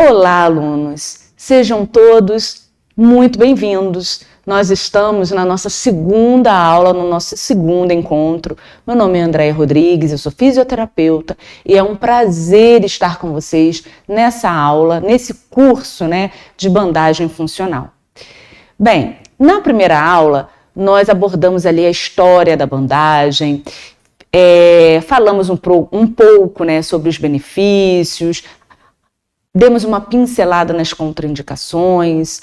Olá, alunos! Sejam todos muito bem-vindos. Nós estamos na nossa segunda aula, no nosso segundo encontro. Meu nome é Andréia Rodrigues, eu sou fisioterapeuta e é um prazer estar com vocês nessa aula, nesse curso, de bandagem funcional. Bem, na primeira aula, nós abordamos ali a história da bandagem, falamos um pouco sobre os benefícios, demos uma pincelada nas contraindicações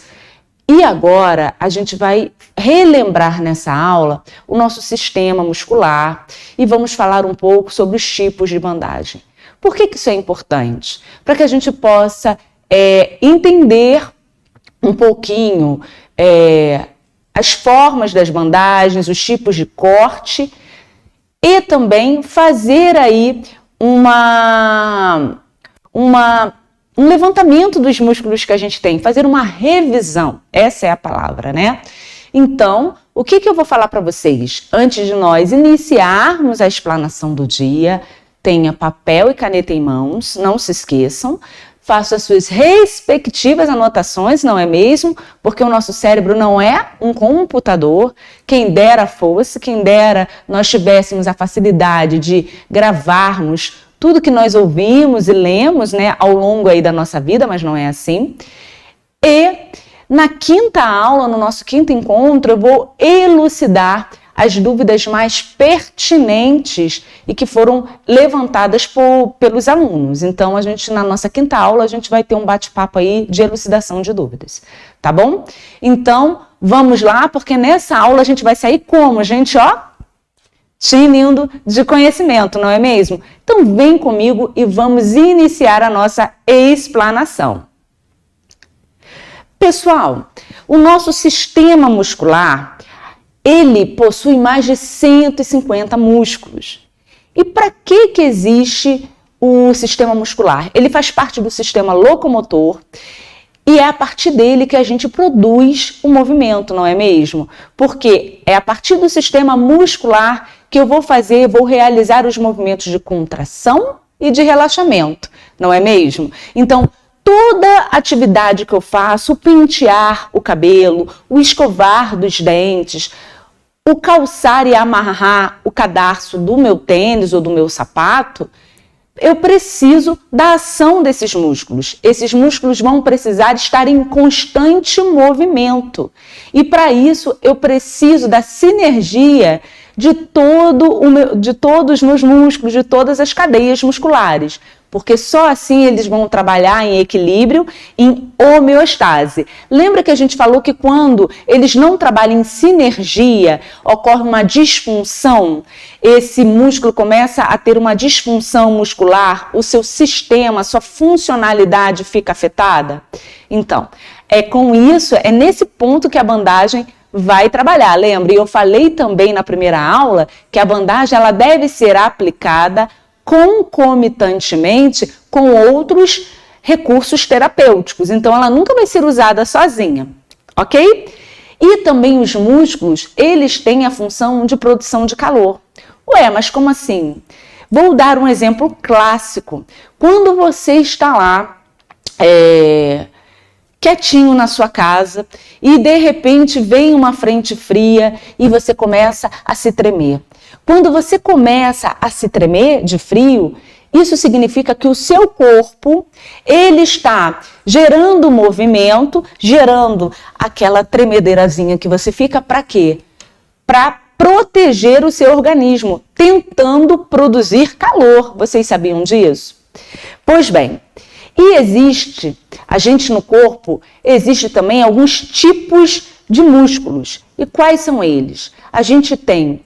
e agora a gente vai relembrar nessa aula o nosso sistema muscular e vamos falar um pouco sobre os tipos de bandagem. Por que isso é importante? Para que a gente possa entender um pouquinho as formas das bandagens, os tipos de corte e também fazer aí um levantamento dos músculos que a gente tem, fazer uma revisão, essa é a palavra, Então, o que eu vou falar para vocês? Antes de nós iniciarmos a explanação do dia, tenha papel e caneta em mãos, não se esqueçam, faça as suas respectivas anotações, não é mesmo? Porque o nosso cérebro não é um computador, quem dera fosse, quem dera nós tivéssemos a facilidade de gravarmos tudo que nós ouvimos e lemos, ao longo aí da nossa vida, mas não é assim. E na quinta aula, no nosso quinto encontro, eu vou elucidar as dúvidas mais pertinentes e que foram levantadas pelos alunos. Então, na nossa quinta aula, a gente vai ter um bate-papo aí de elucidação de dúvidas, tá bom? Então, vamos lá, porque nessa aula a gente vai sair como, gente, tinindo de conhecimento, não é mesmo? Então vem comigo e vamos iniciar a nossa explanação. Pessoal, o nosso sistema muscular, ele possui mais de 150 músculos. E para que existe o sistema muscular? Ele faz parte do sistema locomotor e é a partir dele que a gente produz o movimento, não é mesmo? Porque é a partir do sistema muscular que eu vou realizar os movimentos de contração e de relaxamento, não é mesmo? Então, toda atividade que eu faço, o pentear o cabelo, o escovar dos dentes, o calçar e amarrar o cadarço do meu tênis ou do meu sapato, eu preciso da ação desses músculos. Esses músculos vão precisar estar em constante movimento. E para isso eu preciso da sinergia de todos os meus músculos, de todas as cadeias musculares. Porque só assim eles vão trabalhar em equilíbrio, em homeostase. Lembra que a gente falou que quando eles não trabalham em sinergia, ocorre uma disfunção, esse músculo começa a ter uma disfunção muscular, o seu sistema, a sua funcionalidade fica afetada? Então, é nesse ponto que a bandagem vai trabalhar. Lembra? Eu falei também na primeira aula que a bandagem ela deve ser aplicada concomitantemente com outros recursos terapêuticos. Então, ela nunca vai ser usada sozinha, ok? E também os músculos, eles têm a função de produção de calor. Ué, mas como assim? Vou dar um exemplo clássico. Quando você está lá, quietinho na sua casa e de repente vem uma frente fria e você começa a se tremer. Quando você começa a se tremer de frio, isso significa que o seu corpo ele está gerando movimento, gerando aquela tremedeirazinha que você fica para quê? Para proteger o seu organismo, tentando produzir calor. Vocês sabiam disso? Pois bem, no corpo, existe também alguns tipos de músculos. E quais são eles? A gente tem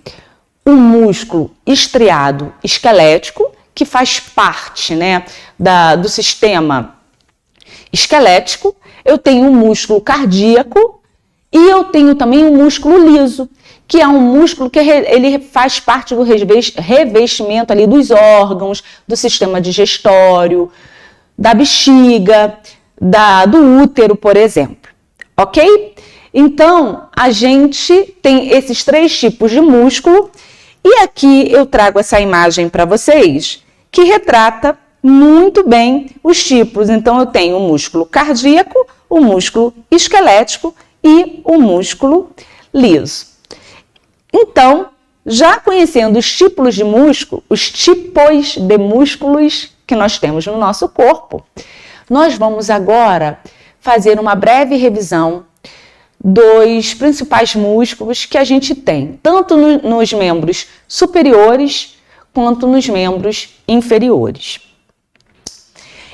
o músculo estriado esquelético, que faz parte do sistema esquelético. Eu tenho um músculo cardíaco e eu tenho também um músculo liso, que é um músculo que ele faz parte do revestimento ali dos órgãos, do sistema digestório, da bexiga, do útero, por exemplo. Ok? Então, a gente tem esses três tipos de músculo e aqui eu trago essa imagem para vocês que retrata muito bem os tipos. Então, eu tenho o músculo cardíaco, o músculo esquelético e o músculo liso. Então, já conhecendo os tipos de músculos que nós temos no nosso corpo, nós vamos agora fazer uma breve revisão dos principais músculos que a gente tem, tanto nos membros superiores quanto nos membros inferiores.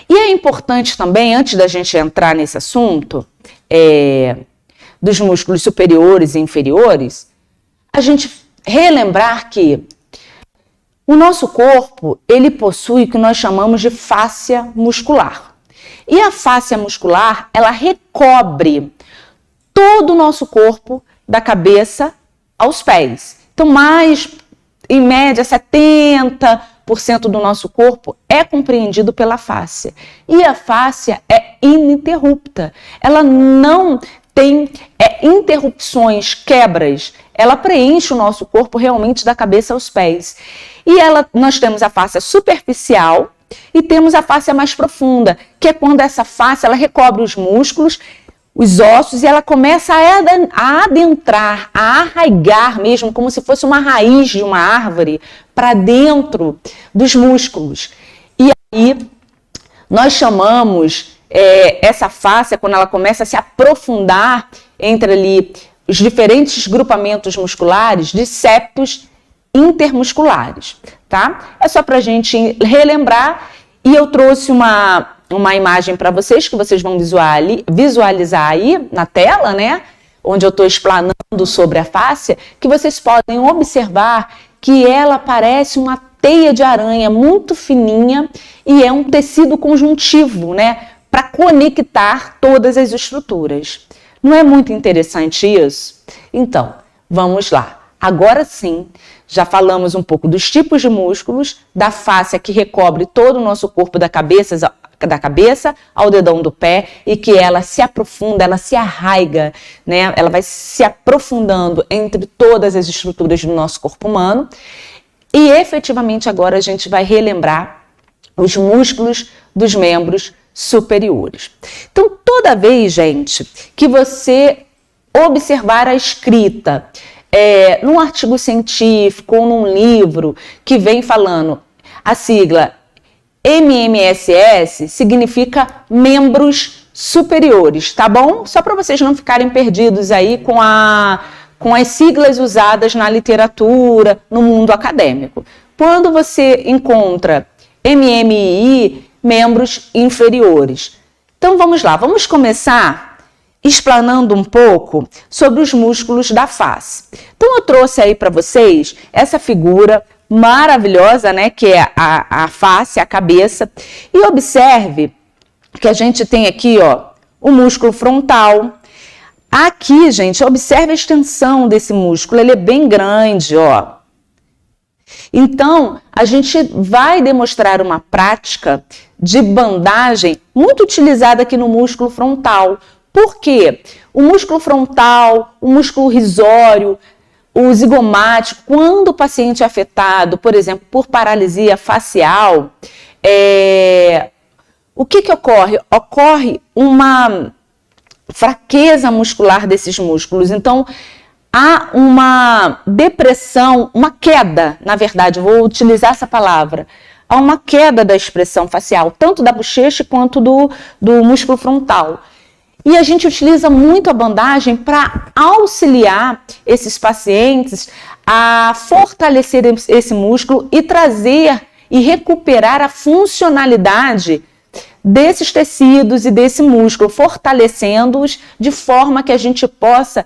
E é importante também, antes da gente entrar nesse assunto, dos músculos superiores e inferiores, a gente relembrar que o nosso corpo, ele possui o que nós chamamos de fáscia muscular. E a fáscia muscular, ela recobre todo o nosso corpo, da cabeça aos pés. Então, em média, 70% do nosso corpo é compreendido pela fáscia. E a fáscia é ininterrupta. Ela não tem interrupções, quebras. Ela preenche o nosso corpo realmente da cabeça aos pés. E nós temos a fáscia superficial e temos a fáscia mais profunda, que é quando essa fáscia ela recobre os músculos, os ossos, e ela começa a adentrar, a arraigar mesmo, como se fosse uma raiz de uma árvore, para dentro dos músculos. E aí, nós chamamos essa fáscia, quando ela começa a se aprofundar entre ali os diferentes grupamentos musculares, de septos intermusculares, tá? É só para a gente relembrar, e eu trouxe uma imagem para vocês, que vocês vão visualizar aí na tela, né? Onde eu estou explanando sobre a fáscia, que vocês podem observar que ela parece uma teia de aranha muito fininha e é um tecido conjuntivo, né? Para conectar todas as estruturas. Não é muito interessante isso? Então, vamos lá. Agora sim, já falamos um pouco dos tipos de músculos, da fáscia que recobre todo o nosso corpo da cabeça ao dedão do pé, e que ela se aprofunda, ela se arraiga, né? Ela vai se aprofundando entre todas as estruturas do nosso corpo humano. E efetivamente agora a gente vai relembrar os músculos dos membros superiores. Então, toda vez, gente, que você observar a escrita num artigo científico ou num livro que vem falando a sigla MMSS, significa membros superiores, tá bom? Só para vocês não ficarem perdidos aí com as siglas usadas na literatura, no mundo acadêmico. Quando você encontra MMI, membros inferiores. Então vamos lá, vamos começar explanando um pouco sobre os músculos da face. Então eu trouxe aí para vocês essa figura maravilhosa, né, que é a face, a cabeça, e observe que a gente tem aqui, ó, o músculo frontal. Aqui, gente, observe a extensão desse músculo, ele é bem grande, ó. Então, a gente vai demonstrar uma prática de bandagem muito utilizada aqui no músculo frontal. Por quê? O músculo frontal, o músculo risório, o zigomático, quando o paciente é afetado, por exemplo, por paralisia facial, o que ocorre? Ocorre uma fraqueza muscular desses músculos. Então, há uma depressão, uma queda, na verdade, vou utilizar essa palavra, há uma queda da expressão facial, tanto da bochecha quanto do músculo frontal. E a gente utiliza muito a bandagem para auxiliar esses pacientes a fortalecer esse músculo e trazer e recuperar a funcionalidade desses tecidos e desse músculo, fortalecendo-os de forma que a gente possa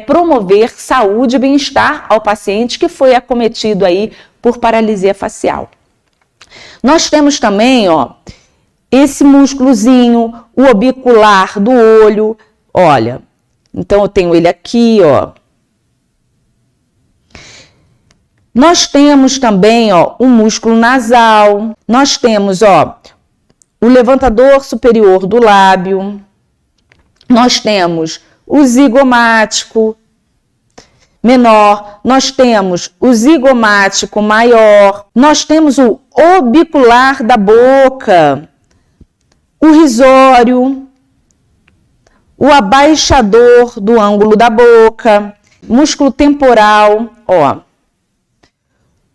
promover saúde e bem-estar ao paciente que foi acometido aí por paralisia facial. Nós temos também, ó, esse músculozinho, o orbicular do olho, olha, então eu tenho ele aqui, ó. Nós temos também, ó, o músculo nasal, nós temos, ó, o levantador superior do lábio, nós temos o zigomático, menor, nós temos o zigomático maior, nós temos o orbicular da boca, o risório, o abaixador do ângulo da boca, músculo temporal, ó,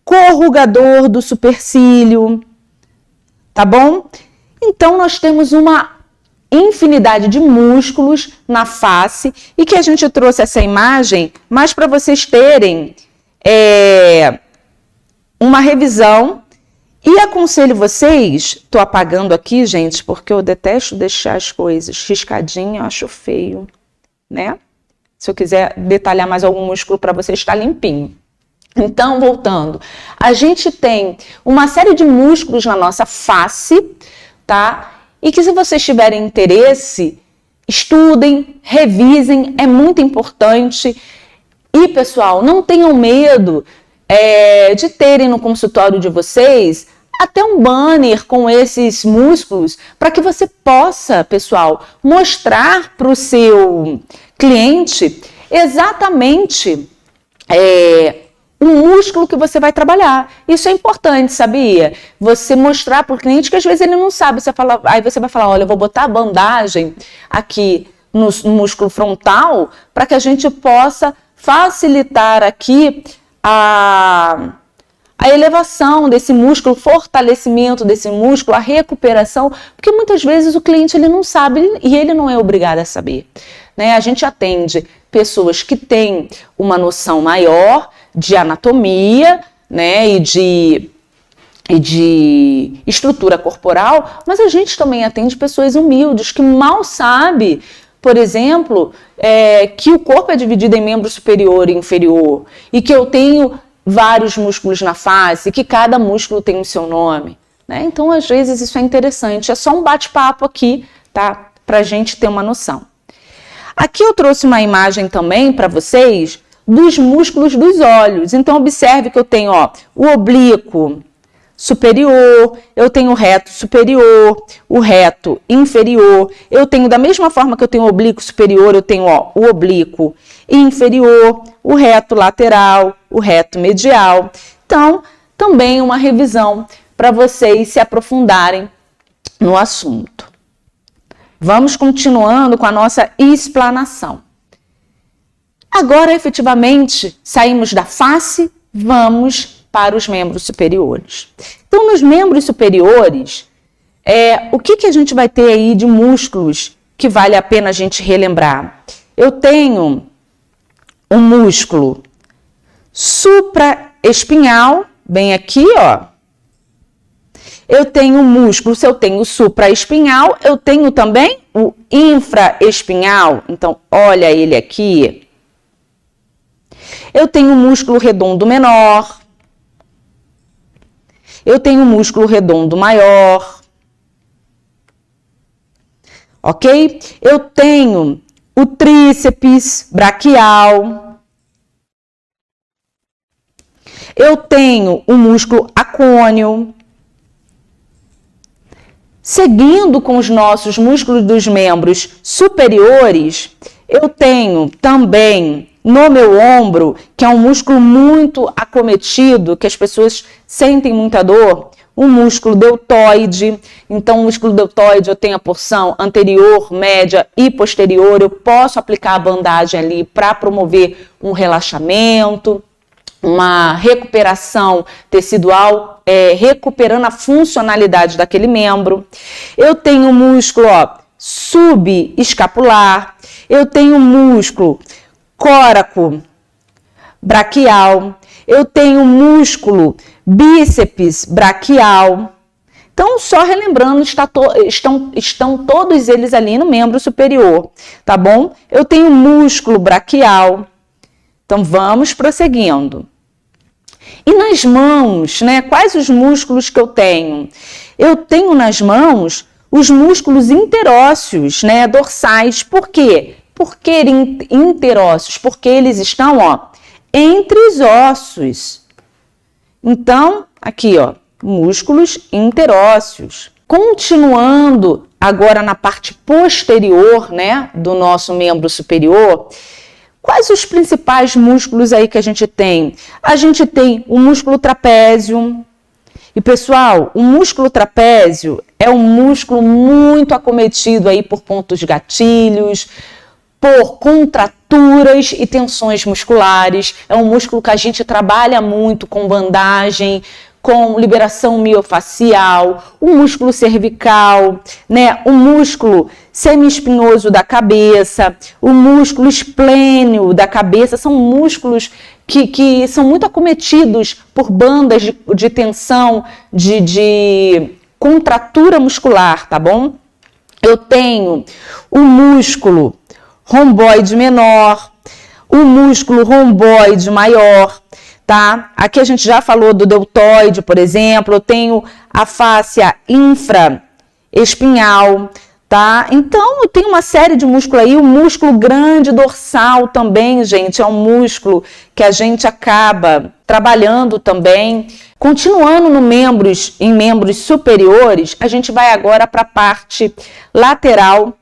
corrugador do supercílio, tá bom? Então, nós temos uma infinidade de músculos na face e que a gente trouxe essa imagem mais para vocês terem uma revisão. E aconselho vocês, tô apagando aqui, gente, porque eu detesto deixar as coisas riscadinho, eu acho feio, né? Se eu quiser detalhar mais algum músculo para vocês, está limpinho. Então, voltando, a gente tem uma série de músculos na nossa face, tá? E que se vocês tiverem interesse, estudem, revisem, é muito importante. E, pessoal, não tenham medo de terem no consultório de vocês até um banner com esses músculos para que você possa, pessoal, mostrar para o seu cliente exatamente o músculo que você vai trabalhar. Isso é importante, sabia? Você mostrar para o cliente que às vezes ele não sabe. Aí você vai falar, olha, eu vou botar a bandagem aqui no músculo frontal para que a gente possa facilitar aqui a elevação desse músculo, fortalecimento desse músculo, a recuperação, porque muitas vezes o cliente ele não sabe e ele não é obrigado a saber, né? A gente atende pessoas que têm uma noção maior de anatomia, né, e de estrutura corporal, mas a gente também atende pessoas humildes que mal sabem, por exemplo, que o corpo é dividido em membro superior e inferior e que eu tenho vários músculos na face, que cada músculo tem o seu nome, né? Então, às vezes, isso é interessante. É só um bate-papo aqui, tá? Pra gente ter uma noção. Aqui eu trouxe uma imagem também para vocês dos músculos dos olhos. Então, observe que eu tenho, ó, o oblíquo superior, eu tenho o reto superior, o reto inferior. Eu tenho, da mesma forma que eu tenho o oblíquo superior, eu tenho, ó, o oblíquo inferior, o reto lateral, o reto medial. Então, também uma revisão para vocês se aprofundarem no assunto. Vamos continuando com a nossa explanação. Agora, efetivamente, saímos da face, vamos para os membros superiores. Então, nos membros superiores, o que a gente vai ter aí de músculos que vale a pena a gente relembrar? Eu tenho um músculo supraespinhal, bem aqui, ó. Eu tenho um músculo, se eu tenho supraespinhal, eu tenho também o infraespinhal. Então, olha ele aqui. Eu tenho um músculo redondo menor. Eu tenho um músculo redondo maior. Ok? Eu tenho o tríceps braquial. Eu tenho o músculo acônio. Seguindo com os nossos músculos dos membros superiores, eu tenho também no meu ombro, que é um músculo muito acometido, que as pessoas sentem muita dor, o músculo deltoide. Então, o músculo deltoide eu tenho a porção anterior, média e posterior. Eu posso aplicar a bandagem ali para promover um relaxamento, uma recuperação tecidual, recuperando a funcionalidade daquele membro. Eu tenho o músculo subescapular, eu tenho o músculo córaco braquial, eu tenho o músculo bíceps braquial. Então, só relembrando, estão todos eles ali no membro superior, tá bom? Eu tenho o músculo braquial. Então, vamos prosseguindo. E nas mãos, né? Quais os músculos que eu tenho? Eu tenho nas mãos os músculos interósseos, né? Dorsais. Por quê? Por que interósseos? Porque eles estão, entre os ossos. Então, aqui, músculos interósseos. Continuando agora na parte posterior, né? Do nosso membro superior. Quais os principais músculos aí que a gente tem? A gente tem o músculo trapézio. E, pessoal, o músculo trapézio é um músculo muito acometido aí por pontos gatilhos, por contraturas e tensões musculares. É um músculo que a gente trabalha muito com bandagem, com liberação miofacial, o músculo cervical, né? O músculo semiespinhoso da cabeça, o músculo esplêneo da cabeça, são músculos que são muito acometidos por bandas de tensão, de contratura muscular, tá bom? Eu tenho o músculo romboide menor, o músculo romboide maior, tá? Aqui a gente já falou do deltoide, por exemplo. Eu tenho a fáscia infraespinhal, tá? Então, eu tenho uma série de músculos aí. O músculo grande dorsal também, gente, é um músculo que a gente acaba trabalhando também. Continuando em membros superiores, a gente vai agora para a parte lateral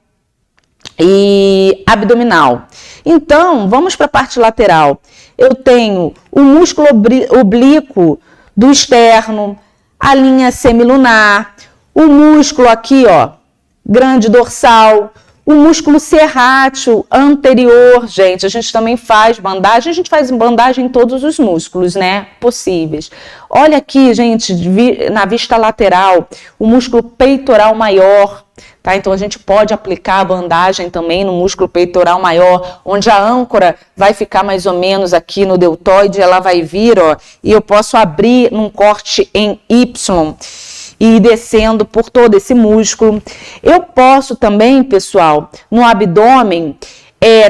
e abdominal. Então, vamos para a parte lateral. Eu tenho o músculo oblíquo do externo, a linha semilunar, o músculo aqui, ó, grande dorsal, o músculo serrátil anterior, gente, a gente também faz bandagem, a gente faz bandagem em todos os músculos, né, possíveis. Olha aqui, gente, na vista lateral, o músculo peitoral maior, tá? Então a gente pode aplicar a bandagem também no músculo peitoral maior, onde a âncora vai ficar mais ou menos aqui no deltoide, ela vai vir, ó, e eu posso abrir num corte em Y e ir descendo por todo esse músculo. Eu posso também, pessoal, no abdômen,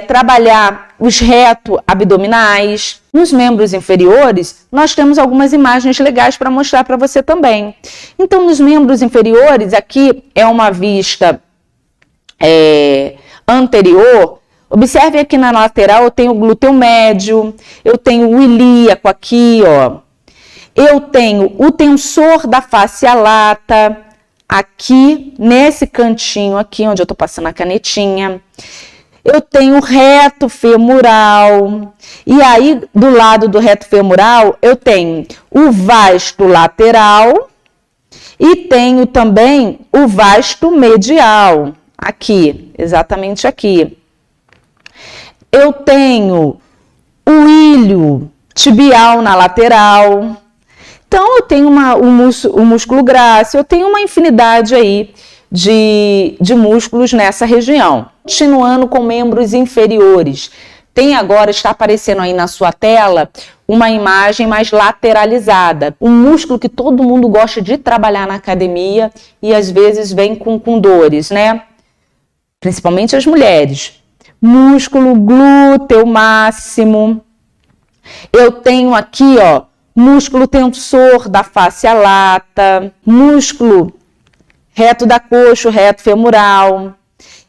trabalhar os reto abdominais. Nos membros inferiores, nós temos algumas imagens legais para mostrar para você também. Então, nos membros inferiores, aqui é uma vista anterior. Observe aqui na lateral, eu tenho o glúteo médio, eu tenho o ilíaco aqui, ó. Eu tenho o tensor da face lata, aqui, nesse cantinho aqui, onde eu estou passando a canetinha. Eu tenho o reto femoral. E aí, do lado do reto femoral, eu tenho o vasto lateral e tenho também o vasto medial. Aqui, exatamente aqui. Eu tenho o ilho tibial na lateral. Então, eu tenho o músculo grácil, eu tenho uma infinidade aí de músculos nessa região. Continuando com membros inferiores, está aparecendo aí na sua tela uma imagem mais lateralizada. Um músculo que todo mundo gosta de trabalhar na academia e às vezes vem com dores, né? Principalmente as mulheres. Músculo glúteo máximo. Eu tenho aqui, ó, músculo tensor da face lata, músculo reto da coxa, reto femoral.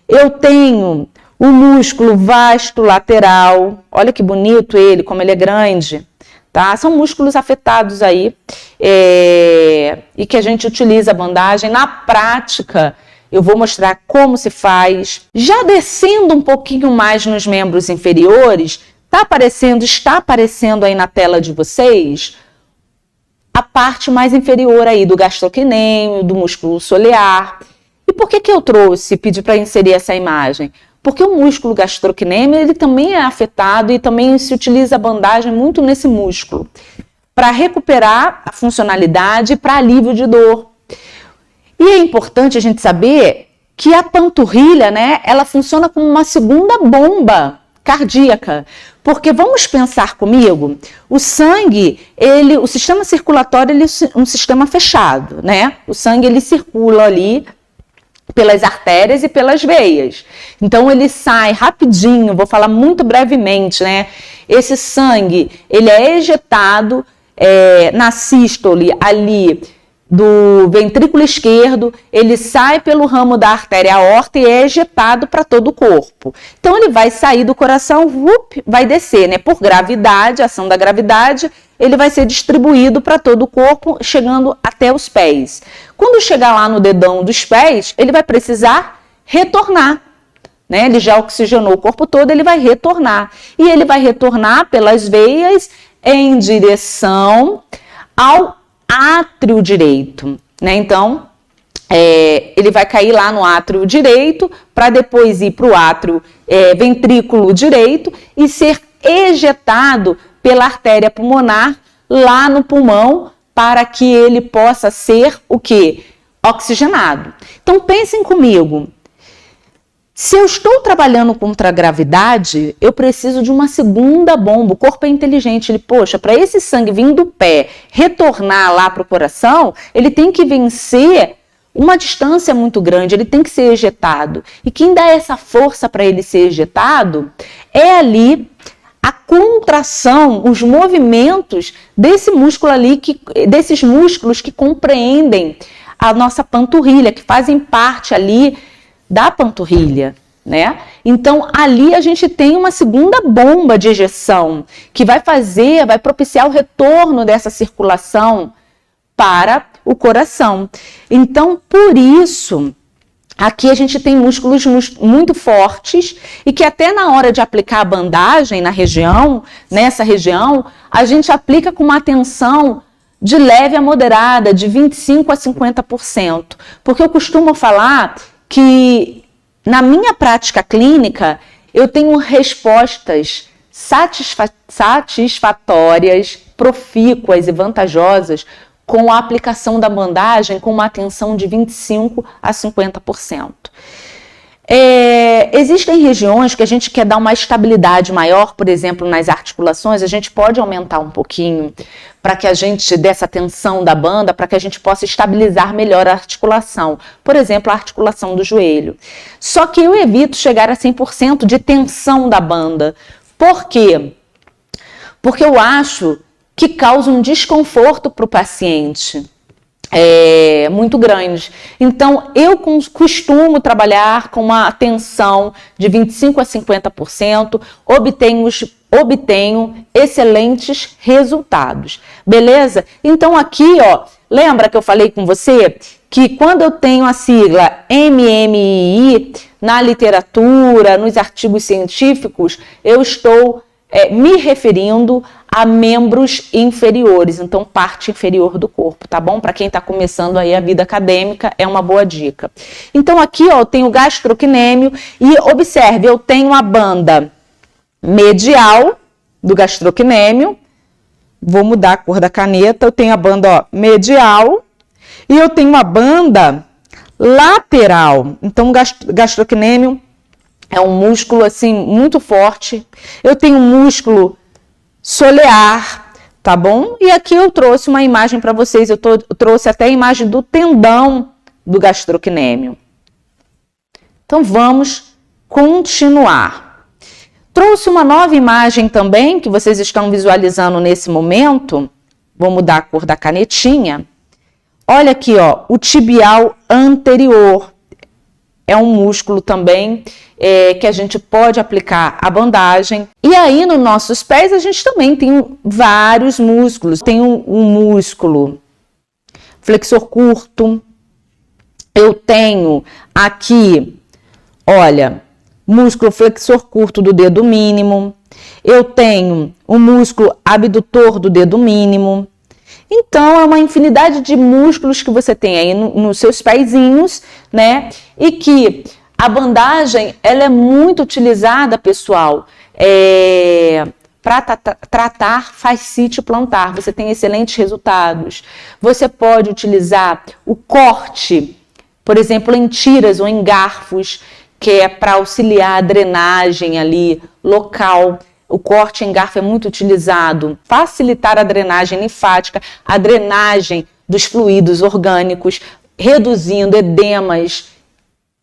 Eu tenho o músculo vasto lateral. Olha que bonito ele, como ele é grande. Tá? São músculos afetados aí e que a gente utiliza a bandagem. Na prática, eu vou mostrar como se faz. Já descendo um pouquinho mais nos membros inferiores, está aparecendo aí na tela de vocês a parte mais inferior aí do gastrocnêmio, do músculo solear. E por que eu pedi para inserir essa imagem? Porque o músculo gastrocnêmio, ele também é afetado e também se utiliza a bandagem muito nesse músculo, para recuperar a funcionalidade e para alívio de dor. E é importante a gente saber que a panturrilha, né, ela funciona como uma segunda bomba cardíaca, porque vamos pensar comigo, o sangue, o sistema circulatório, ele é um sistema fechado, né? O sangue, ele circula ali pelas artérias e pelas veias. Então, ele sai rapidinho, vou falar muito brevemente, né? Esse sangue, ele é ejetado na sístole ali do ventrículo esquerdo, ele sai pelo ramo da artéria aorta e é ejetado para todo o corpo. Então, ele vai sair do coração, vai descer, né? Por gravidade, ação da gravidade, ele vai ser distribuído para todo o corpo, chegando até os pés. Quando chegar lá no dedão dos pés, ele vai precisar retornar né? Ele já oxigenou o corpo todo, ele vai retornar. E ele vai retornar pelas veias em direção ao átrio direito, né? Então, ele vai cair lá no átrio direito para depois ir para o átrio ventrículo direito e ser ejetado pela artéria pulmonar lá no pulmão para que ele possa ser o quê? Oxigenado. Então pensem comigo, se eu estou trabalhando contra a gravidade, eu preciso de uma segunda bomba. O corpo é inteligente, ele, poxa, para esse sangue vir do pé, retornar lá para o coração, ele tem que vencer uma distância muito grande, ele tem que ser ejetado. E quem dá essa força para ele ser ejetado é ali a contração, os movimentos desse músculo ali, desses músculos que compreendem a nossa panturrilha, que fazem parte ali da panturrilha, né? Então, ali a gente tem uma segunda bomba de ejeção, que vai propiciar o retorno dessa circulação para o coração. Então, por isso, aqui a gente tem músculos muito fortes e que até na hora de aplicar a bandagem nessa região, a gente aplica com uma tensão de leve a moderada, de 25% a 50%. Porque eu costumo falar que na minha prática clínica eu tenho respostas satisfatórias, profícuas e vantajosas com a aplicação da bandagem com uma tensão de 25% a 50%. Existem regiões que a gente quer dar uma estabilidade maior, por exemplo, nas articulações, a gente pode aumentar um pouquinho para que a gente, dessa tensão da banda, para que a gente possa estabilizar melhor a articulação. Por exemplo, a articulação do joelho. Só que eu evito chegar a 100% de tensão da banda. Por quê? Porque eu acho que causa um desconforto para o paciente muito grande. Então, eu costumo trabalhar com uma tensão de 25% a 50%, obtenho excelentes resultados, beleza? Então, aqui, ó, lembra que eu falei com você que quando eu tenho a sigla MMII na literatura, nos artigos científicos, eu estou me referindo a membros inferiores, então parte inferior do corpo, tá bom? Para quem está começando aí a vida acadêmica, é uma boa dica. Então aqui, ó, eu tenho o gastrocnêmio e observe, eu tenho a banda medial do gastrocnêmio, vou mudar a cor da caneta, eu tenho a banda, ó, medial e eu tenho uma banda lateral. Então o gastrocnêmio é um músculo assim muito forte. Eu tenho um músculo solear, tá bom? E aqui eu trouxe uma imagem para vocês. Eu trouxe até a imagem do tendão do gastrocnêmio. Então vamos continuar. Trouxe uma nova imagem também que vocês estão visualizando nesse momento. Vou mudar a cor da canetinha. Olha aqui, ó, o tibial anterior. É um músculo também que a gente pode aplicar a bandagem. E aí, nos nossos pés, a gente também tem vários músculos. Tem um músculo flexor curto. Eu tenho aqui, olha, músculo flexor curto do dedo mínimo. Eu tenho o músculo abdutor do dedo mínimo. Então, é uma infinidade de músculos que você tem aí nos seus pezinhos, né? E que a bandagem, ela é muito utilizada, pessoal, para tratar fascite plantar. Você tem excelentes resultados. Você pode utilizar o corte, por exemplo, em tiras ou em garfos, que é para auxiliar a drenagem ali local. O corte em garfo é muito utilizado, facilitar a drenagem linfática, a drenagem dos fluidos orgânicos, reduzindo edemas,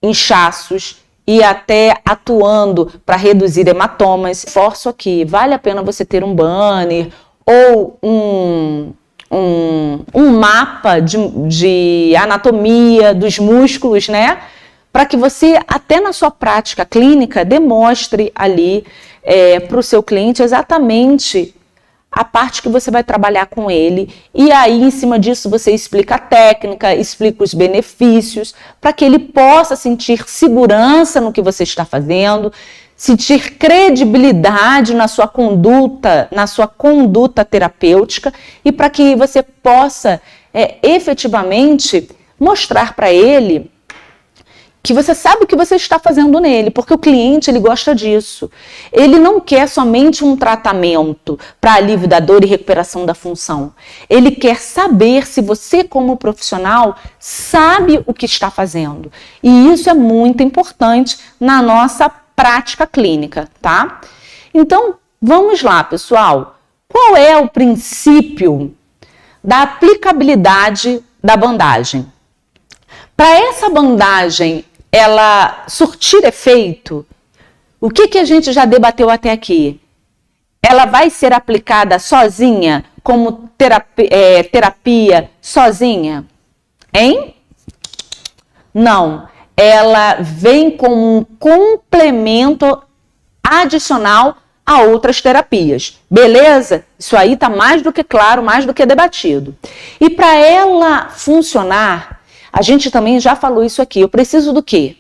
inchaços e até atuando para reduzir hematomas. Reforço aqui, vale a pena você ter um banner ou um mapa de anatomia dos músculos, né? Para que você, até na sua prática clínica, demonstre ali para o seu cliente exatamente a parte que você vai trabalhar com ele, e aí em cima disso você explica a técnica, explica os benefícios, para que ele possa sentir segurança no que você está fazendo, sentir credibilidade na sua conduta terapêutica, e para que você possa efetivamente mostrar para ele que você sabe o que você está fazendo nele, porque o cliente, ele gosta disso. Ele não quer somente um tratamento para alívio da dor e recuperação da função. Ele quer saber se você, como profissional, sabe o que está fazendo. E isso é muito importante na nossa prática clínica, tá? Então, vamos lá, pessoal. Qual é o princípio da aplicabilidade da bandagem? Para essa bandagem ela surtir efeito, o que a gente já debateu até aqui? Ela vai ser aplicada sozinha, como terapia sozinha? Hein? Não. Ela vem como um complemento adicional a outras terapias. Beleza? Isso aí está mais do que claro, mais do que debatido. E para ela funcionar, a gente também já falou isso aqui. Eu preciso do quê?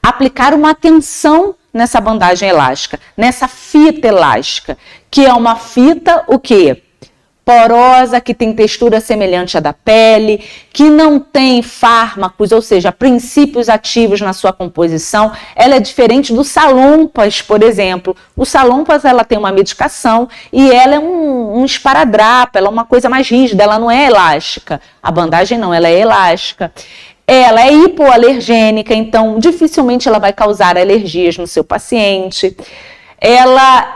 Aplicar uma tensão nessa bandagem elástica, nessa fita elástica, que é uma fita, o quê? Porosa, que tem textura semelhante à da pele, que não tem fármacos, ou seja, princípios ativos na sua composição. Ela é diferente do Salompas, por exemplo. O Salompas, ela tem uma medicação e ela é um esparadrapo, ela é uma coisa mais rígida, ela não é elástica. A bandagem não, ela é elástica. Ela é hipoalergênica, então dificilmente ela vai causar alergias no seu paciente. Ela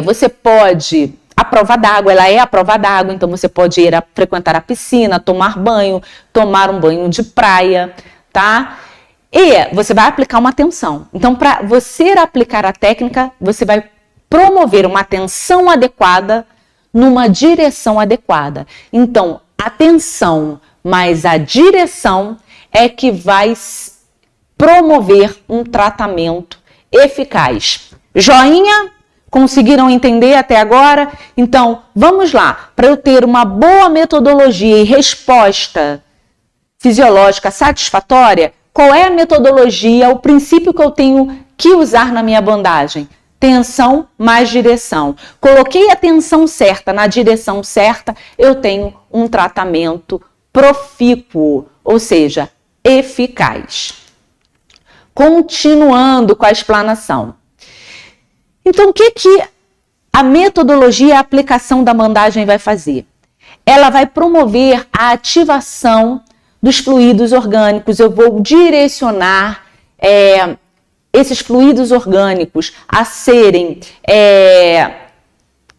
você pode... A prova d'água, ela é a prova d'água, então você pode ir frequentar a piscina, tomar um banho de praia, tá? E você vai aplicar uma tensão. Então, para você aplicar a técnica, você vai promover uma tensão adequada numa direção adequada. Então, a tensão mais a direção é que vai promover um tratamento eficaz. Joinha? Conseguiram entender até agora? Então, vamos lá. Para eu ter uma boa metodologia e resposta fisiológica satisfatória, qual é a metodologia, o princípio que eu tenho que usar na minha bandagem? Tensão mais direção. Coloquei a tensão certa na direção certa, eu tenho um tratamento profícuo, ou seja, eficaz. Continuando com a explanação. Então, o que a metodologia e a aplicação da bandagem vai fazer? Ela vai promover a ativação dos fluidos orgânicos. Eu vou direcionar esses fluidos orgânicos a serem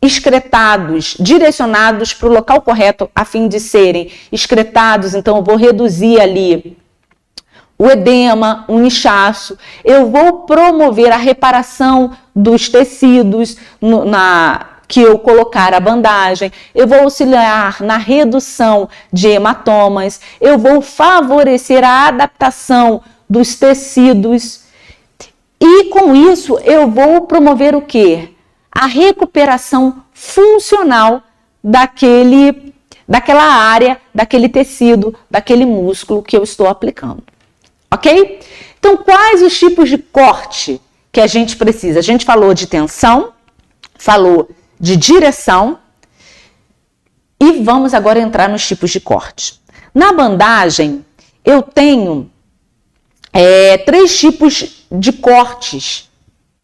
excretados, direcionados para o local correto a fim de serem excretados. Então, eu vou reduzir ali o edema, o inchaço. Eu vou promover a reparação dos tecidos que eu colocar a bandagem. Eu vou auxiliar na redução de hematomas. Eu vou favorecer a adaptação dos tecidos. E com isso eu vou promover o quê? A recuperação funcional daquela área, daquele tecido, daquele músculo que eu estou aplicando. Ok? Então, quais os tipos de corte que a gente precisa? A gente falou de tensão, falou de direção e vamos agora entrar nos tipos de corte. Na bandagem, eu tenho 3 tipos de cortes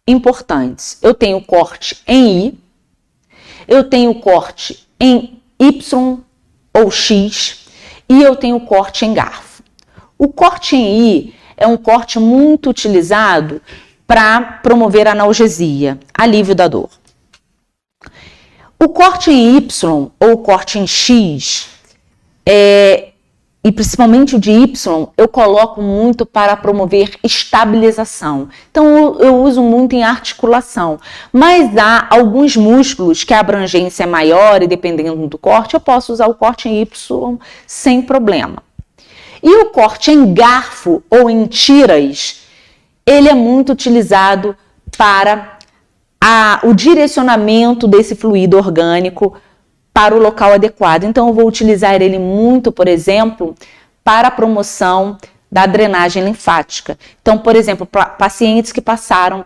importantes. Eu tenho corte em I, eu tenho corte em Y ou X e eu tenho corte em garfo. O corte em I é um corte muito utilizado para promover analgesia, alívio da dor. O corte em Y ou o corte em X, e principalmente o de Y, eu coloco muito para promover estabilização. Então, eu uso muito em articulação. Mas há alguns músculos que a abrangência é maior e dependendo do corte, eu posso usar o corte em Y sem problema. E o corte em garfo ou em tiras, ele é muito utilizado para o direcionamento desse fluido orgânico para o local adequado. Então, eu vou utilizar ele muito, por exemplo, para a promoção da drenagem linfática. Então, por exemplo, pacientes que passaram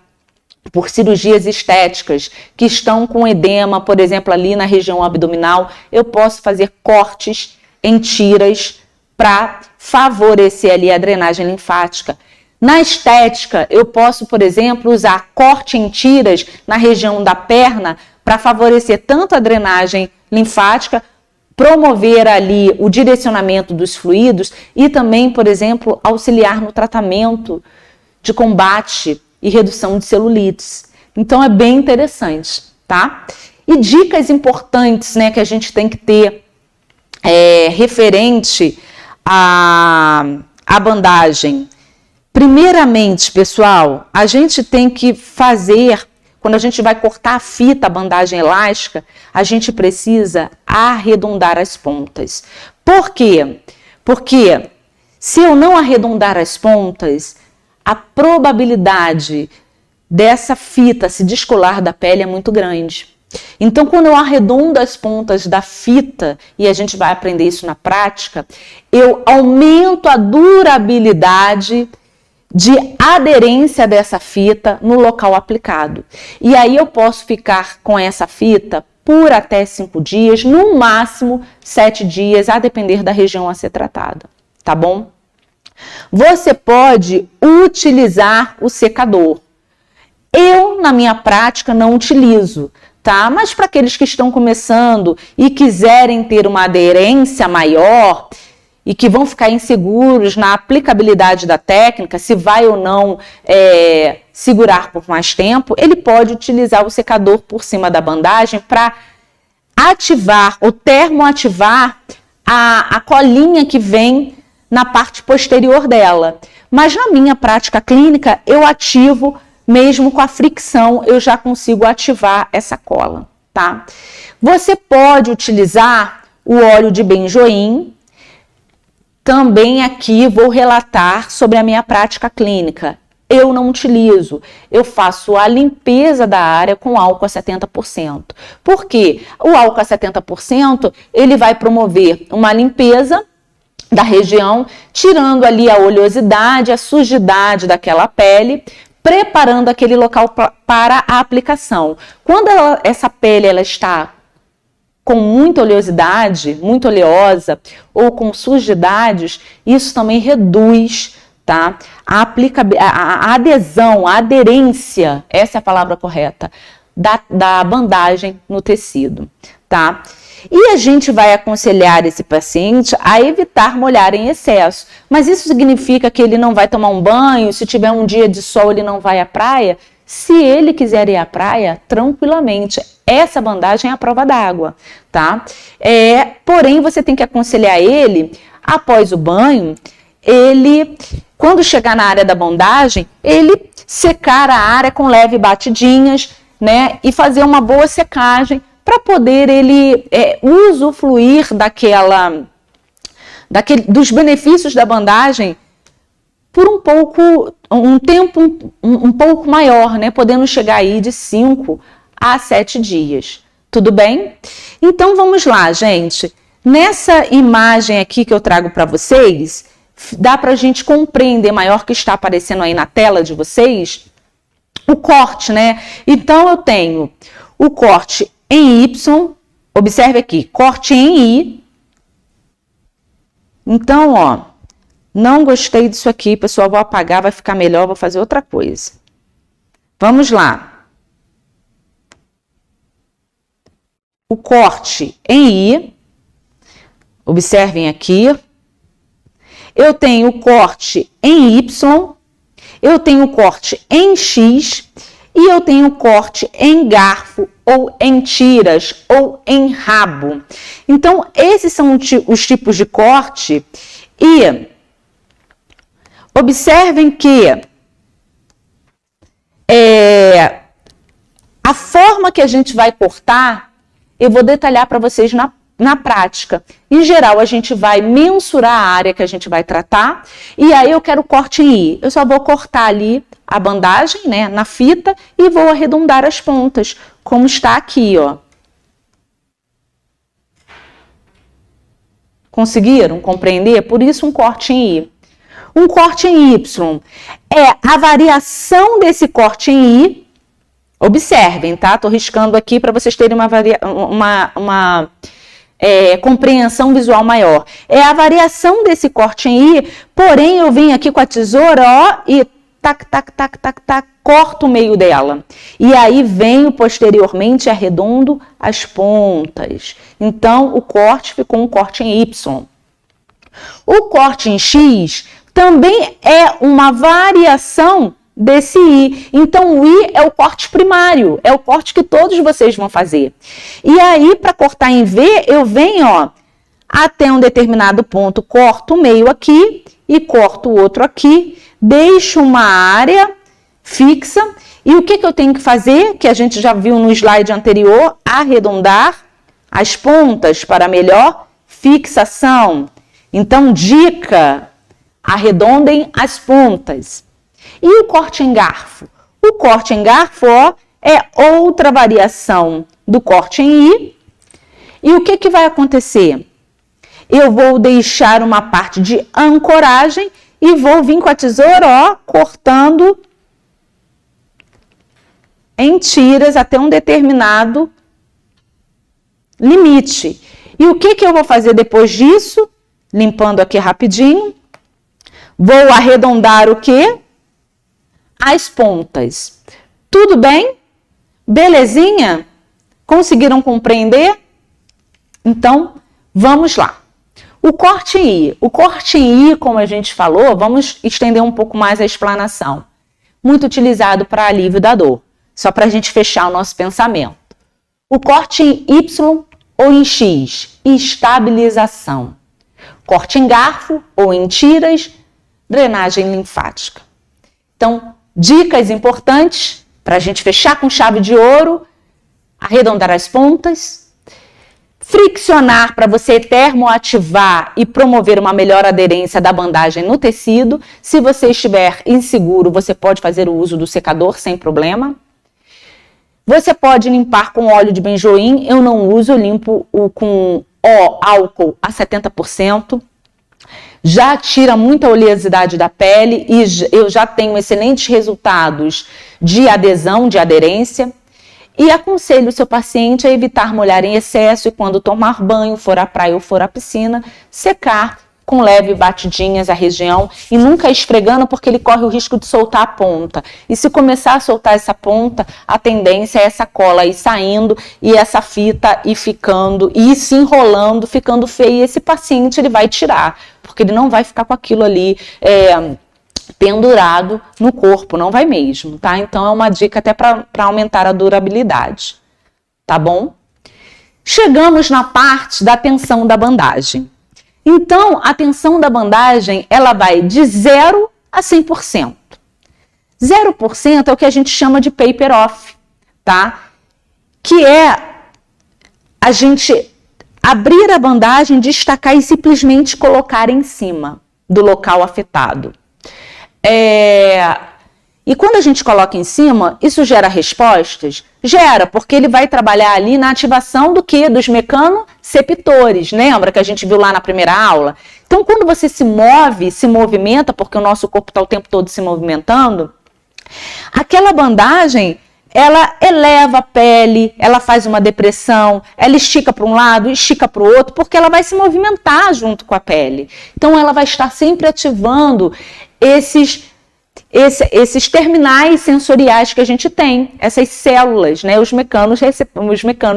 por cirurgias estéticas, que estão com edema, por exemplo, ali na região abdominal, eu posso fazer cortes em tiras para favorecer ali a drenagem linfática. Na estética, eu posso, por exemplo, usar corte em tiras na região da perna para favorecer tanto a drenagem linfática, promover ali o direcionamento dos fluidos e também, por exemplo, auxiliar no tratamento de combate e redução de celulites. Então, é bem interessante, tá? E dicas importantes, né, que a gente tem que ter referente à bandagem. Primeiramente, pessoal, a gente tem que fazer, quando a gente vai cortar a fita, a bandagem elástica, a gente precisa arredondar as pontas. Por quê? Porque se eu não arredondar as pontas, a probabilidade dessa fita se descolar da pele é muito grande. Então, quando eu arredondo as pontas da fita, e a gente vai aprender isso na prática, eu aumento a durabilidade de aderência dessa fita no local aplicado. E aí eu posso ficar com essa fita por até 5 dias, no máximo 7 dias, a depender da região a ser tratada, tá bom? Você pode utilizar o secador. Eu, na minha prática, não utilizo, tá? Mas para aqueles que estão começando e quiserem ter uma aderência maior e que vão ficar inseguros na aplicabilidade da técnica, se vai ou não segurar por mais tempo, ele pode utilizar o secador por cima da bandagem para ativar ou termoativar a colinha que vem na parte posterior dela. Mas na minha prática clínica, eu ativo mesmo com a fricção, eu já consigo ativar essa cola, tá? Você pode utilizar o óleo de benjoim. Também aqui vou relatar sobre a minha prática clínica. Eu não utilizo, eu faço a limpeza da área com álcool a 70%. Por quê? O álcool a 70%, ele vai promover uma limpeza da região, tirando ali a oleosidade, a sujidade daquela pele, preparando aquele local para a aplicação. Quando essa pele está com muita oleosidade, muito oleosa, ou com sujidades, isso também reduz, tá? A adesão, a aderência, essa é a palavra correta, da bandagem no tecido, tá? E a gente vai aconselhar esse paciente a evitar molhar em excesso. Mas isso significa que ele não vai tomar um banho, se tiver um dia de sol ele não vai à praia? Se ele quiser ir à praia, tranquilamente, essa bandagem é a prova d'água, tá? Porém, você tem que aconselhar ele, após o banho, ele, quando chegar na área da bandagem, ele secar a área com leve batidinhas, né? E fazer uma boa secagem para poder ele usufruir dos benefícios da bandagem por um tempo um pouco maior, né? Podendo chegar aí de 5 a 7 dias. Tudo bem? Então vamos lá, gente. Nessa imagem aqui que eu trago para vocês, dá para a gente compreender maior que está aparecendo aí na tela de vocês, o corte, né? Então eu tenho o corte em Y, observe aqui, corte em I. Então, ó, não gostei disso aqui, pessoal, vou apagar, vai ficar melhor, vou fazer outra coisa. Vamos lá. O corte em I, observem aqui. Eu tenho o corte em Y, eu tenho o corte em X e eu tenho o corte em garfo ou em tiras ou em rabo. Então, esses são os tipos de corte e observem que a forma que a gente vai cortar, eu vou detalhar para vocês na prática. Em geral, a gente vai mensurar a área que a gente vai tratar, e aí eu quero corte em I. Eu só vou cortar ali a bandagem, né, na fita, e vou arredondar as pontas, como está aqui, ó. Conseguiram compreender? Por isso um corte em I. Um corte em Y é a variação desse corte em I. Observem, tá? Tô riscando aqui para vocês terem uma compreensão visual maior. É a variação desse corte em I, porém eu venho aqui com a tesoura, ó, e tac, tac, tac, tac, tac, corto o meio dela. E aí venho posteriormente e arredondo as pontas. Então, o corte ficou um corte em Y. O corte em X também é uma variação desse I. Então, o I é o corte primário, é o corte que todos vocês vão fazer. E aí, para cortar em V, eu venho, ó, até um determinado ponto, corto o meio aqui e corto o outro aqui, deixo uma área fixa. E o que eu tenho que fazer, que a gente já viu no slide anterior, arredondar as pontas para melhor fixação. Então, dica, arredondem as pontas. E o corte em garfo? O corte em garfo, ó, é outra variação do corte em I. E o que vai acontecer? Eu vou deixar uma parte de ancoragem e vou vir com a tesoura, ó, cortando em tiras até um determinado limite. E o que eu vou fazer depois disso? Limpando aqui rapidinho. Vou arredondar o quê? As pontas. Tudo bem? Belezinha? Conseguiram compreender? Então, vamos lá. O corte em I. O corte em I, como a gente falou, vamos estender um pouco mais a explanação. Muito utilizado para alívio da dor. Só para a gente fechar o nosso pensamento. O corte em Y ou em X? Estabilização. Corte em garfo ou em tiras? Drenagem linfática. Então, dicas importantes para a gente fechar com chave de ouro: arredondar as pontas, friccionar para você termoativar e promover uma melhor aderência da bandagem no tecido. Se você estiver inseguro, você pode fazer o uso do secador sem problema. Você pode limpar com óleo de benjoim. Eu não uso, eu limpo com álcool a 70%. Já tira muita oleosidade da pele e eu já tenho excelentes resultados de adesão, de aderência. E aconselho o seu paciente a evitar molhar em excesso e, quando tomar banho, for à praia ou for à piscina, secar com leve batidinhas a região e nunca esfregando, porque ele corre o risco de soltar a ponta. E se começar a soltar essa ponta, a tendência é essa cola ir saindo e essa fita ir ficando, e se enrolando, ficando feia. E esse paciente ele vai tirar, porque ele não vai ficar com aquilo ali pendurado no corpo, não vai mesmo, tá? Então é uma dica até para aumentar a durabilidade, tá bom? Chegamos na parte da tensão da bandagem. Então, a tensão da bandagem, ela vai de 0 a 100%. 0% é o que a gente chama de paper off, tá? Que é a gente abrir a bandagem, destacar e simplesmente colocar em cima do local afetado. E quando a gente coloca em cima, isso gera respostas? Gera, porque ele vai trabalhar ali na ativação do quê? Dos mecanoceptores, lembra que a gente viu lá na primeira aula? Então, quando você se move, se movimenta, porque o nosso corpo está o tempo todo se movimentando, aquela bandagem, ela eleva a pele, ela faz uma depressão, ela estica para um lado, estica para o outro, porque ela vai se movimentar junto com a pele. Então, ela vai estar sempre ativando esses terminais sensoriais que a gente tem, essas células, né, os mecanos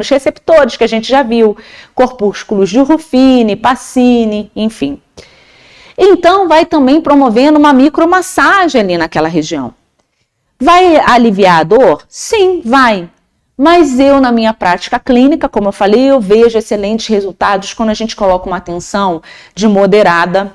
receptores que a gente já viu, corpúsculos de Ruffini, Pacini, enfim. Então, vai também promovendo uma micromassagem ali naquela região. Vai aliviar a dor? Sim, vai. Mas eu, na minha prática clínica, como eu falei, eu vejo excelentes resultados quando a gente coloca uma tensão de moderada,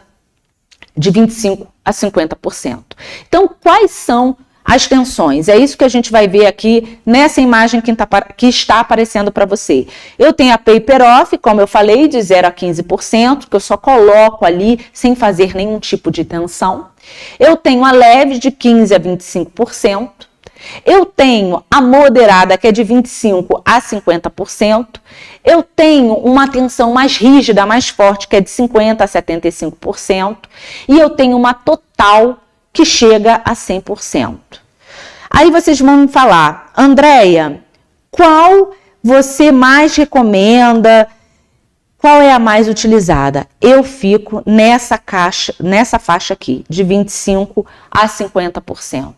de 25% a 50%. Então, quais são as tensões. É isso que a gente vai ver aqui nessa imagem que está aparecendo para você. Eu tenho a paper off, como eu falei, de 0 a 15%, que eu só coloco ali sem fazer nenhum tipo de tensão. Eu tenho a leve de 15 a 25%. Eu tenho a moderada, que é de 25 a 50%. Eu tenho uma tensão mais rígida, mais forte, que é de 50 a 75%. E eu tenho uma total que chega a 100%. Aí vocês vão me falar, Andréia, qual você mais recomenda? Qual é a mais utilizada? Eu fico nessa faixa aqui, de 25 a 50%.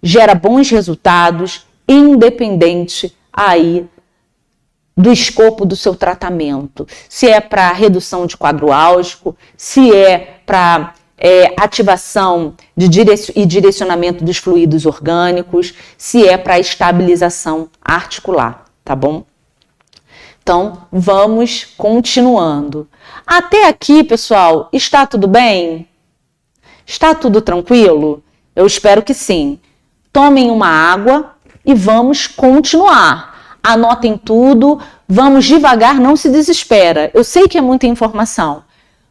Gera bons resultados, independente aí do escopo do seu tratamento. Se é para redução de quadro álgico, se é para ativação e direcionamento dos fluidos orgânicos, se é para estabilização articular, tá bom? Então, vamos continuando. Até aqui, pessoal, está tudo bem? Está tudo tranquilo? Eu espero que sim. Tomem uma água e vamos continuar. Anotem tudo, vamos devagar, não se desespera. Eu sei que é muita informação,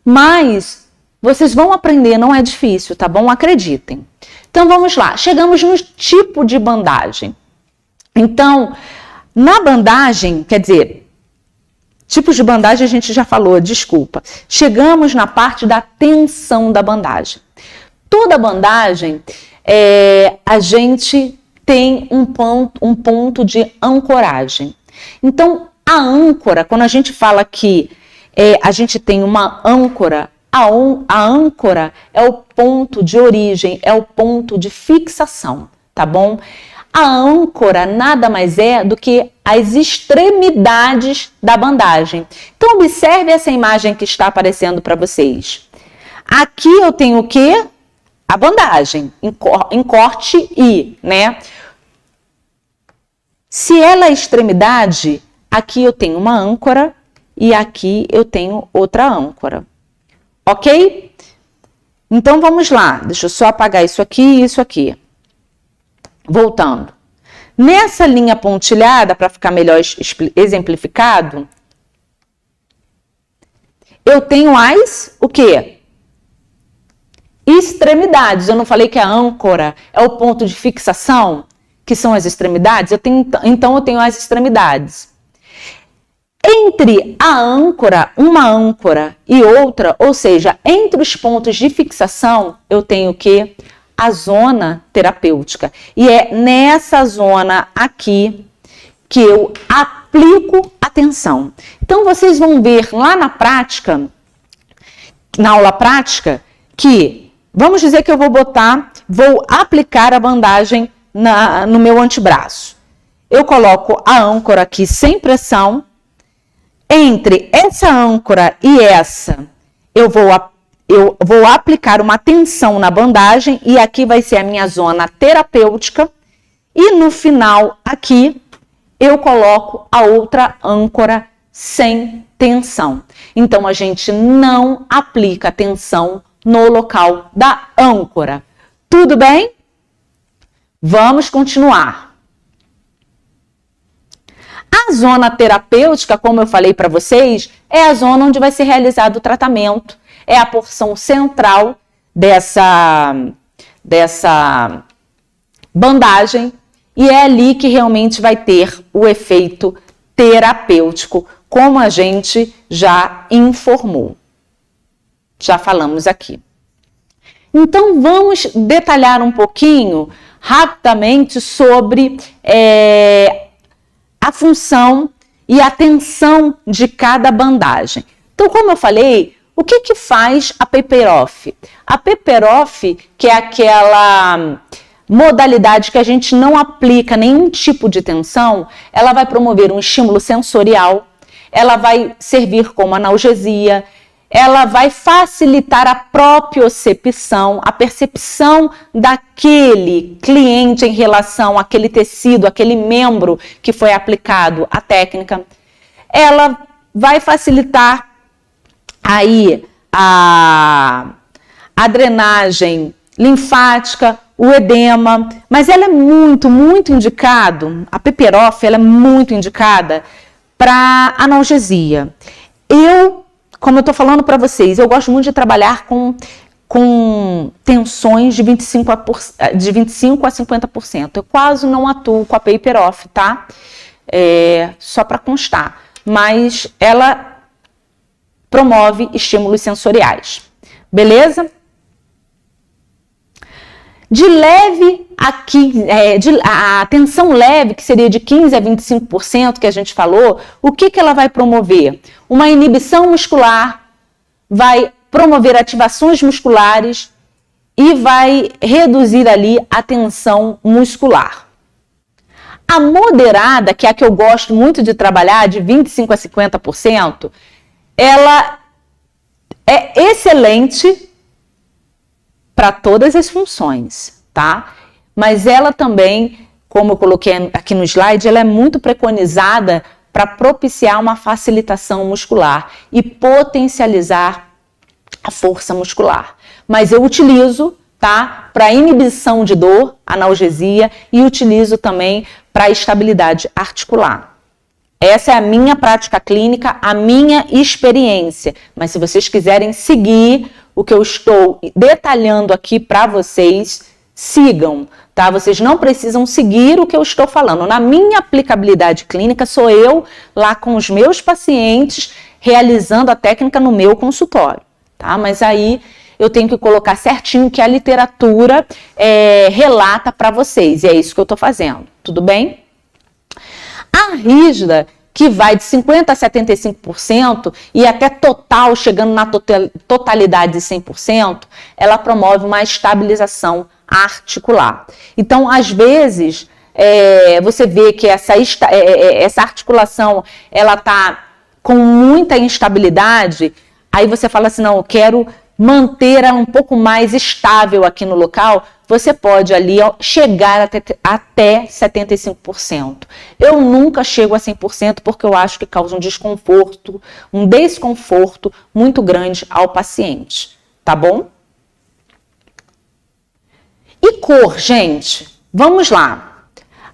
mas vocês vão aprender, não é difícil, tá bom? Acreditem. Então, vamos lá. Chegamos no tipo de bandagem. Então, na bandagem, quer dizer, tipos de bandagem a gente já falou, desculpa. Chegamos na parte da tensão da bandagem. Toda bandagem, a gente tem um ponto de ancoragem. Então, a âncora, quando a gente fala que a gente tem uma âncora, a âncora é o ponto de origem, é o ponto de fixação, tá bom? A âncora nada mais é do que as extremidades da bandagem. Então, observe essa imagem que está aparecendo para vocês. Aqui eu tenho o quê? A bandagem, em corte I, né? Se ela é extremidade, aqui eu tenho uma âncora e aqui eu tenho outra âncora. Ok? Então, vamos lá. Deixa eu só apagar isso aqui e isso aqui. Voltando. Nessa linha pontilhada, para ficar melhor exemplificado, eu tenho o quê? Extremidades. Eu não falei que a âncora é o ponto de fixação, que são as extremidades? Então, eu tenho as extremidades. Entre a âncora, uma âncora e outra, ou seja, entre os pontos de fixação, eu tenho o quê? A zona terapêutica. E é nessa zona aqui que eu aplico a tensão. Então, vocês vão ver lá na prática, na aula prática, que vamos dizer que eu vou aplicar a bandagem no meu antebraço. Eu coloco a âncora aqui sem pressão. Entre essa âncora e essa, eu vou aplicar uma tensão na bandagem e aqui vai ser a minha zona terapêutica. E no final, aqui, eu coloco a outra âncora sem tensão. Então, a gente não aplica tensão no local da âncora. Tudo bem? Vamos continuar. A zona terapêutica, como eu falei para vocês, é a zona onde vai ser realizado o tratamento. É a porção central dessa bandagem e é ali que realmente vai ter o efeito terapêutico, como a gente já informou. Já falamos aqui. Então, vamos detalhar um pouquinho, rapidamente, sobre a função e a tensão de cada bandagem. Então, como eu falei, o que faz a paper off? A paper off, que é aquela modalidade que a gente não aplica nenhum tipo de tensão, ela vai promover um estímulo sensorial, ela vai servir como analgesia, ela vai facilitar a propriocepção, a percepção daquele cliente em relação àquele tecido, aquele membro que foi aplicado a técnica. Ela vai facilitar aí a drenagem linfática, o edema, mas ela é muito, muito indicado, a Peperoff, ela é muito indicada para analgesia. Como eu estou falando para vocês, eu gosto muito de trabalhar com tensões de 25 a 50%. Eu quase não atuo com a Peperoff, tá? Só para constar. Mas ela promove estímulos sensoriais. Beleza? De leve a tensão leve, que seria de 15 a 25% que a gente falou, o que ela vai promover? Uma inibição muscular, vai promover ativações musculares e vai reduzir ali a tensão muscular. A moderada, que é a que eu gosto muito de trabalhar, de 25 a 50%, ela é excelente para todas as funções, tá? Mas ela também, como eu coloquei aqui no slide, ela é muito preconizada para propiciar uma facilitação muscular e potencializar a força muscular. Mas eu utilizo, tá? Para inibição de dor, analgesia, e utilizo também para estabilidade articular. Essa é a minha prática clínica, a minha experiência. Mas se vocês quiserem seguir o que eu estou detalhando aqui para vocês, sigam, tá? Vocês não precisam seguir o que eu estou falando. Na minha aplicabilidade clínica, sou eu lá com os meus pacientes realizando a técnica no meu consultório, tá? Mas aí eu tenho que colocar certinho o que a literatura relata para vocês. E é isso que eu estou fazendo, tudo bem? A rígida, que vai de 50% a 75% e até total, chegando na totalidade de 100%, ela promove uma estabilização articular. Então, às vezes, você vê que essa articulação, ela está com muita instabilidade, aí você fala assim, não, eu quero manter ela um pouco mais estável aqui no local, você pode ali chegar até 75%. Eu nunca chego a 100% porque eu acho que causa um desconforto muito grande ao paciente, tá bom? E cor, gente? Vamos lá.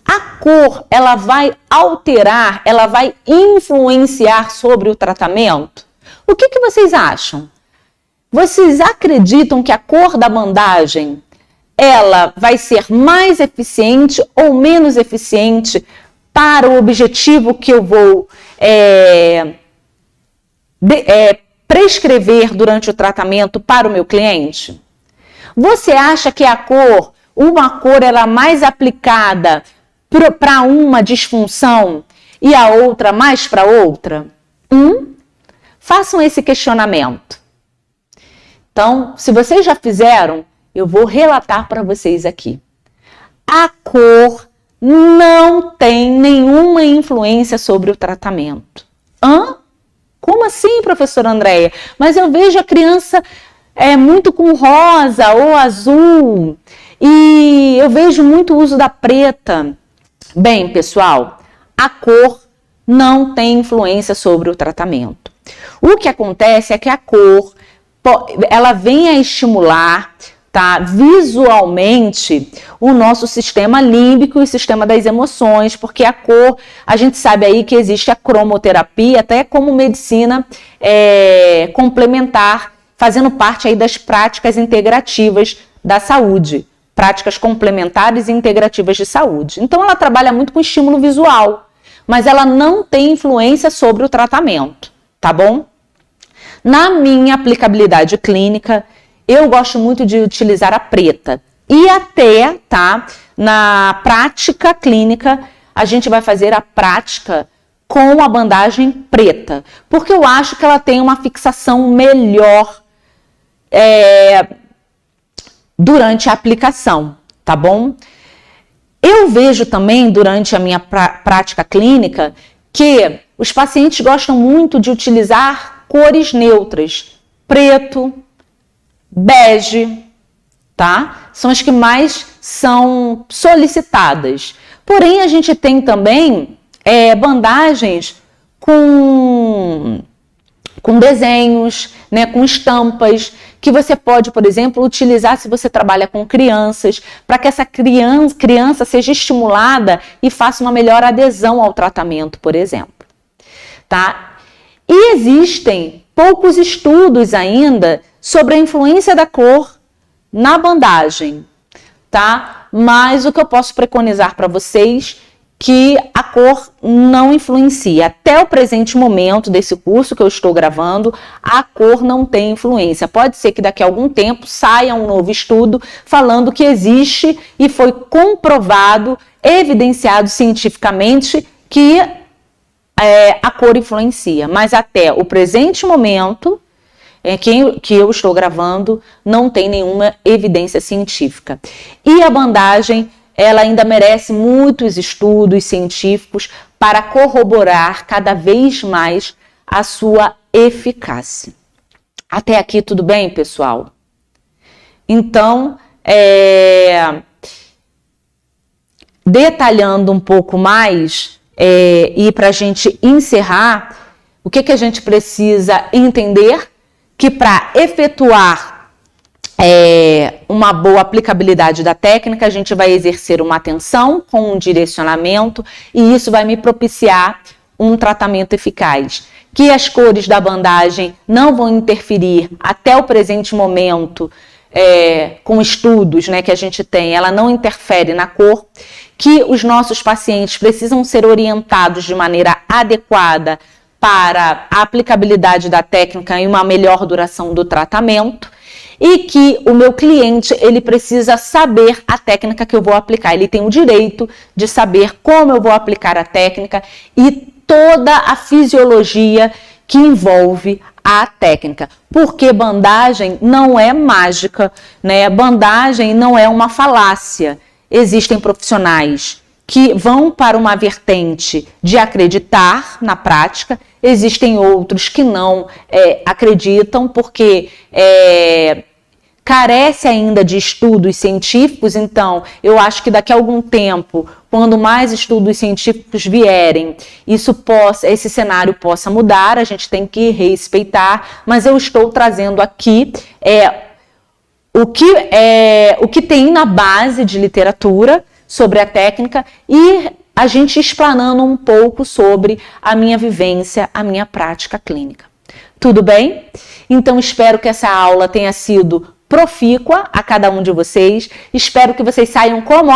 A cor, ela vai alterar, ela vai influenciar sobre o tratamento? O que vocês acham? Vocês acreditam que a cor da bandagem ela vai ser mais eficiente ou menos eficiente para o objetivo que eu vou prescrever durante o tratamento para o meu cliente? Você acha que uma cor ela é mais aplicada para uma disfunção e a outra mais para outra? Façam esse questionamento. Então, se vocês já fizeram, eu vou relatar para vocês aqui. A cor não tem nenhuma influência sobre o tratamento. Como assim, professora Andréia? Mas eu vejo a criança muito com rosa ou azul e eu vejo muito uso da preta. Bem, pessoal, a cor não tem influência sobre o tratamento. O que acontece é que a cor ela vem a estimular, tá, visualmente o nosso sistema límbico e o sistema das emoções, porque a cor, a gente sabe aí que existe a cromoterapia, até como medicina complementar, fazendo parte aí das práticas integrativas da saúde, práticas complementares e integrativas de saúde. Então ela trabalha muito com estímulo visual, mas ela não tem influência sobre o tratamento, tá bom? Na minha aplicabilidade clínica, eu gosto muito de utilizar a preta. E até, tá, na prática clínica, a gente vai fazer a prática com a bandagem preta. Porque eu acho que ela tem uma fixação melhor durante a aplicação, tá bom? Eu vejo também, durante a minha prática clínica, que os pacientes gostam muito de utilizar cores neutras, preto, bege, tá? São as que mais são solicitadas. Porém, a gente tem também bandagens com com desenhos, né, com estampas, que você pode, por exemplo, utilizar se você trabalha com crianças, para que essa criança seja estimulada e faça uma melhor adesão ao tratamento, por exemplo. Tá? E existem poucos estudos ainda sobre a influência da cor na bandagem, tá? Mas o que eu posso preconizar para vocês que a cor não influencia. Até o presente momento desse curso que eu estou gravando, a cor não tem influência. Pode ser que daqui a algum tempo saia um novo estudo falando que existe e foi comprovado, evidenciado cientificamente que a cor influencia. Mas até o presente momento que eu estou gravando, não tem nenhuma evidência científica. E a bandagem, ela ainda merece muitos estudos científicos para corroborar cada vez mais a sua eficácia. Até aqui tudo bem, pessoal? Então, detalhando um pouco mais, e para a gente encerrar, o que a gente precisa entender? Que para efetuar uma boa aplicabilidade da técnica, a gente vai exercer uma atenção com um direcionamento e isso vai me propiciar um tratamento eficaz. Que as cores da bandagem não vão interferir até o presente momento com estudos, né, que a gente tem, ela não interfere na cor. Que os nossos pacientes precisam ser orientados de maneira adequada para a aplicabilidade da técnica e uma melhor duração do tratamento, e que o meu cliente, ele precisa saber a técnica que eu vou aplicar, ele tem o direito de saber como eu vou aplicar a técnica e toda a fisiologia que envolve a técnica, porque bandagem não é mágica, né? Bandagem não é uma falácia. Existem profissionais que vão para uma vertente de acreditar na prática, existem outros que não acreditam porque carece ainda de estudos científicos. Então eu acho que daqui a algum tempo, quando mais estudos científicos vierem, esse cenário possa mudar, a gente tem que respeitar, mas eu estou trazendo aqui o que tem na base de literatura sobre a técnica e a gente explanando um pouco sobre a minha vivência, a minha prática clínica. Tudo bem? Então espero que essa aula tenha sido profícua a cada um de vocês. Espero que vocês saiam como,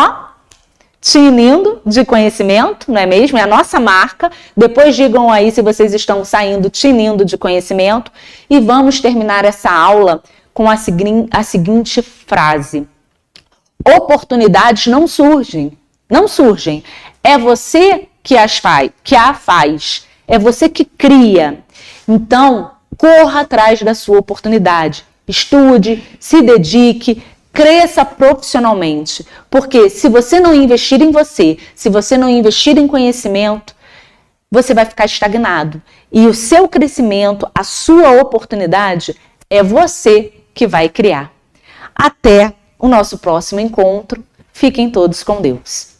tinindo de conhecimento, não é mesmo? É a nossa marca. Depois digam aí se vocês estão saindo tinindo de conhecimento. E vamos terminar essa aula com a seguinte frase. Oportunidades não surgem. Não surgem. É você que a faz. É você que cria. Então, corra atrás da sua oportunidade. Estude, se dedique, cresça profissionalmente. Porque se você não investir em você, se você não investir em conhecimento, você vai ficar estagnado. E o seu crescimento, a sua oportunidade, é você que vai criar. Até o nosso próximo encontro. Fiquem todos com Deus.